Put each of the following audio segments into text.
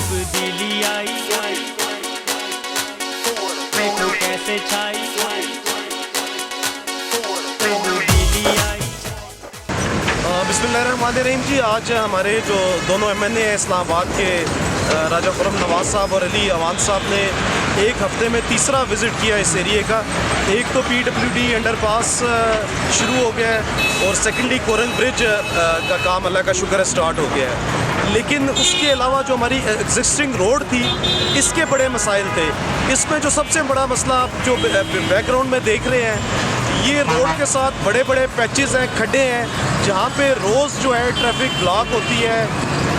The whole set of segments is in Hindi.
तब्दीली आई, देखो कैसे छाई तब्दीली आई। बिस्मिल्लाहिर्रहमानिर्रहीम जी, आज हमारे जो दोनों MNA हैं इस्लामाबाद के राजा खुर्रम नवाज़ साहब और अली अवान साहब ने एक हफ़्ते में तीसरा विज़िट किया इस एरिए का। एक तो PWD अंडरपास शुरू हो गया है और सेकेंडली कोरंग ब्रिज का काम अल्लाह का शुक्र है स्टार्ट हो गया है। लेकिन उसके अलावा जो हमारी एग्जिस्टिंग रोड थी इसके बड़े मसाइल थे। इसमें जो सबसे बड़ा मसला आप जो बैकग्राउंड में देख रहे हैं, ये रोड के साथ बड़े बड़े पैचेस हैं, खड्डे हैं, जहाँ पे रोज़ जो है ट्रैफिक ब्लॉक होती है,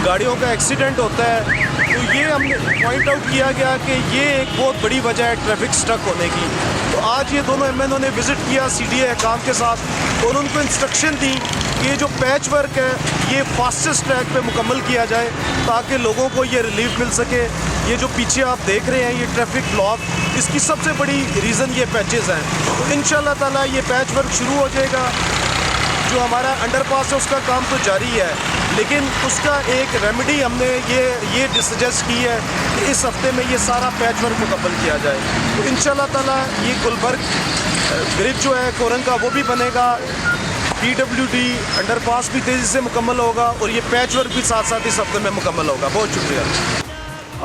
गाड़ियों का एक्सीडेंट होता है। तो ये हमने पॉइंट आउट किया गया कि ये एक बहुत बड़ी वजह है ट्रैफिक स्टक होने की। तो आज ये दोनों MNO ने विज़िट किया CDA हकाम के साथ और उनको इंस्ट्रक्शन दी कि ये जो पैच वर्क है ये फास्टेस्ट ट्रैक पे मुकम्मल किया जाए ताकि लोगों को ये रिलीफ मिल सके। ये जो पीछे आप देख रहे हैं ये ट्रैफिक ब्लॉक, इसकी सबसे बड़ी रीज़न ये पैचेस हैं। तो इंशाल्लाह ताला ये पैच वर्क शुरू हो जाएगा। जो हमारा अंडरपास है उसका काम तो जारी है, लेकिन उसका एक रेमेडी हमने ये सजेस्ट की है कि इस हफ्ते में ये सारा पैच वर्क मुकम्मल किया जाए। तो इंशाल्लाह ताला ये गुलबर्ग ब्रिज जो है कोरंग का वो भी बनेगा, PWD अंडरपास भी तेज़ी से मुकम्मल होगा और ये पैच वर्क भी साथ साथ इस हफ्ते में मुकम्मल होगा। बहुत शुक्रिया।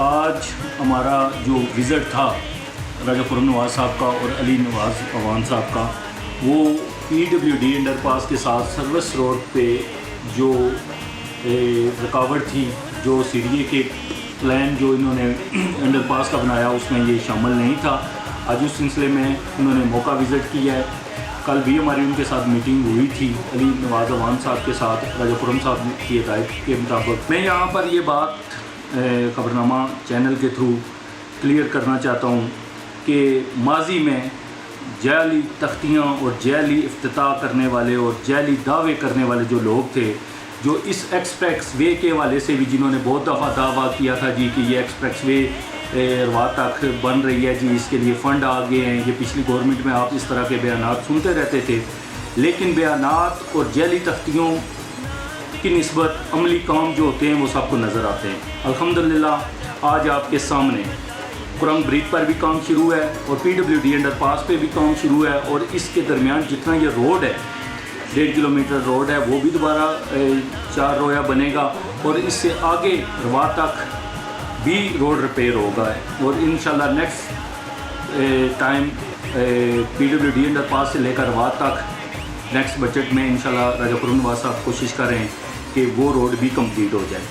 आज हमारा जो विज़िट था राजा खुर्रम नवाज़ साहब का और अली नवाज़ अवान साहब का, वो PWD अंडरपास के साथ सर्विस रोड पे जो रुकावट थी, जो CDA के प्लान जो इन्होंने अंडरपास का बनाया उसमें ये शामिल नहीं था। आज उस सिलसिले में इन्होंने मौका विज़िट किया है। कल भी हमारी उनके साथ मीटिंग हुई थी अली नवाज़ अवान साहब के साथ राजा खुर्रम साहब की हिदायत के मुताबिक। मैं यहाँ पर ये बात खबरनामा चैनल के थ्रू क्लियर करना चाहता हूँ कि माजी में जाली तख्तियाँ और जाली इफ्तिताह करने वाले और जाली दावे करने वाले जो लोग थे, जो इस एक्सप्रेस वे के वाले से भी जिन्होंने बहुत दफ़ा दावा किया था जी कि ये एक्सप्रेस वे रवा तक बन रही है जी, इसके लिए फ़ंड आ गए हैं। ये पिछली गवर्नमेंट में आप इस तरह के बयानात सुनते रहते थे, लेकिन बयानात और जाली तख्तियों की निस्बत अमली काम जो होते हैं वो सबको नज़र आते हैं। अल्हम्दुलिल्लाह आज आपके सामने कोरंग ब्रिज पर भी काम शुरू है और PWD अंडरपास पे भी काम शुरू है और इसके दरमियान जितना ये रोड है 1.5 किलोमीटर रोड है वो भी दोबारा 4 रोया बनेगा और इससे आगे रवा तक भी रोड रिपेयर होगा और इंशाल्लाह नेक्स्ट टाइम PWD अंडरपास से लेकर रवा तक नेक्स्ट बजट में इंशाल्लाह राजा खुर्रम नवाज़ साहब कोशिश करें कि वो रोड भी कंप्लीट हो जाए।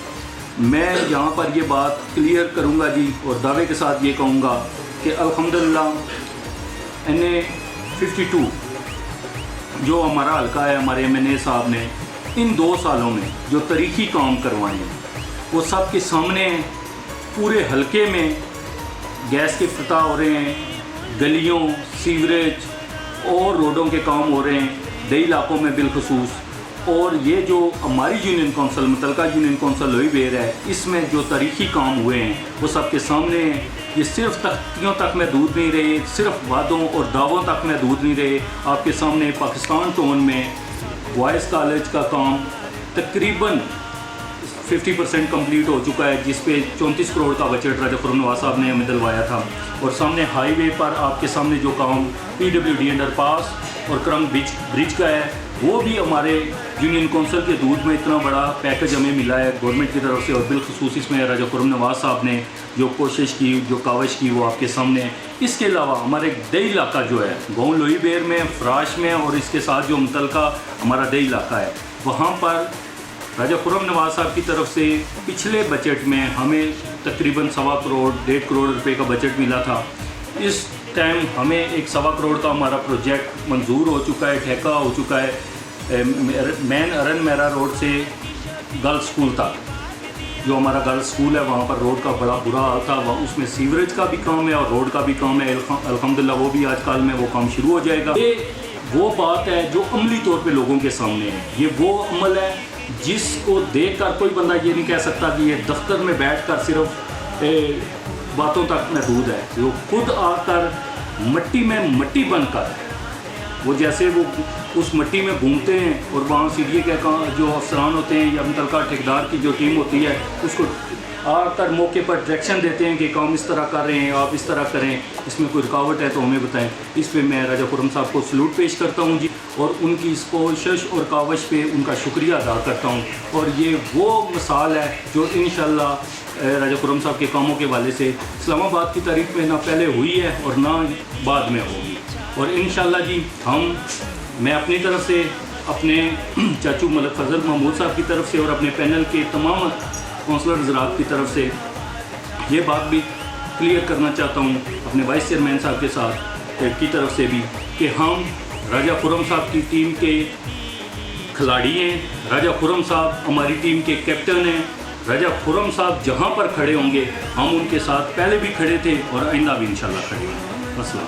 मैं यहाँ पर ये बात क्लियर करूँगा जी और दावे के साथ ये कहूँगा कि अल्हम्दुलिल्लाह NA 52 जो हमारा हल्का है, हमारे MNA साहब ने इन 2 सालों में जो तारीखी काम करवाए हैं वो सब के सामने पूरे हल्के में गैस के इफ्तिताह हो रहे हैं, गलियों, सीवरेज और रोडों के काम हो रहे हैं दही इलाकों में बिलखसूस। और ये जो हमारी यूनियन कौंसिल मुतलका यूनियन कौंसिल लोई बेर है, इसमें जो तारीखी काम हुए हैं वो सबके सामने हैं। ये सिर्फ तख्तियों तक महदूद नहीं रहे, सिर्फ वादों और दावों तक महदूद नहीं रहे। आपके सामने पाकिस्तान टाउन में बॉयज़ कॉलेज का काम तकरीबन 50% कंप्लीट हो चुका है, जिस पे 34 करोड़ का बजट राजा खुर्रम नवाज़ साहब ने हमें दिलवाया था। और सामने हाईवे पर आपके सामने जो काम PWD अंडरपास और कोरंग ब्रिज का है वो भी हमारे यूनियन कौंसिल के दूध में इतना बड़ा पैकेज हमें मिला है गवर्नमेंट की तरफ से और बिलखसूस इसमें राजा खुर्रम नवाज़ साहब ने जो कोशिश की, जो काविश की, वो आपके सामने है। इसके अलावा हमारे दही इलाका जो है गाँव लोई बेर में, फ्राश में और इसके साथ जो मुतलका हमारा दही इलाका है, वहाँ पर राजा खुर्रम नवाज़ साहब की तरफ से पिछले बजट में हमें तकरीबन 1.25 करोड़ 1.5 करोड़ रुपए का बजट मिला था। इस टाइम हमें एक 1.25 करोड़ का हमारा प्रोजेक्ट मंजूर हो चुका है, ठेका हो चुका है। मेन अरन मेरा रोड से गर्ल्स स्कूल तक जो हमारा गर्ल्स स्कूल है वहाँ पर रोड का बड़ा बुरा हाल था, वहाँ उसमें सीवरेज का भी काम है और रोड का भी काम है। अल्हम्दुलिल्लाह वो भी आजकल में वो काम शुरू हो जाएगा। ये वो बात है जो अमली तौर पे लोगों के सामने है। ये वो अमल है जिसको देखकर कोई बंदा ये नहीं कह सकता कि ये दफ्तर में बैठकर सिर्फ बातों तक महदूद है। वो खुद आकर मट्टी में मट्टी बनकर वो जैसे वो उस मट्टी में घूमते हैं और वहाँ CDA के जो अफसरान होते हैं या मुतलका ठेकेदार की जो टीम होती है उसको आकर मौके पर डायरेक्शन देते हैं कि काम इस तरह कर रहे हैं, आप इस तरह करें, इसमें कोई रुकावट है तो हमें बताएं। इस पे मैं राजा खुर्रम साहब को सलूट पेश करता हूँ जी, और उनकी इस कोशिश और कावश पे उनका शुक्रिया अदा करता हूँ। और ये वो मिसाल है जो इंशाअल्लाह राजा खुर्रम साहब के कामों के वाले से इस्लामाबाद की तारीख में ना पहले हुई है और ना बाद में होगी। और इंशाअल्लाह जी मैं अपनी तरफ से, अपने चाचू मलिक फजल महमूद साहब की तरफ से और अपने पैनल के तमाम कौंसलर हज़रात की तरफ से ये बात भी क्लियर करना चाहता हूँ अपने वाइस चेयरमैन साहब के साथ की तरफ से भी कि हम राजा खुर्रम साहब की टीम के खिलाड़ी हैं। राजा खुर्रम साहब हमारी टीम के कैप्टन हैं। राजा खुर्रम साहब जहाँ पर खड़े होंगे हम उनके साथ पहले भी खड़े थे और आइंदा भी इंशाल्लाह खड़े होंगे। अस्सलाम।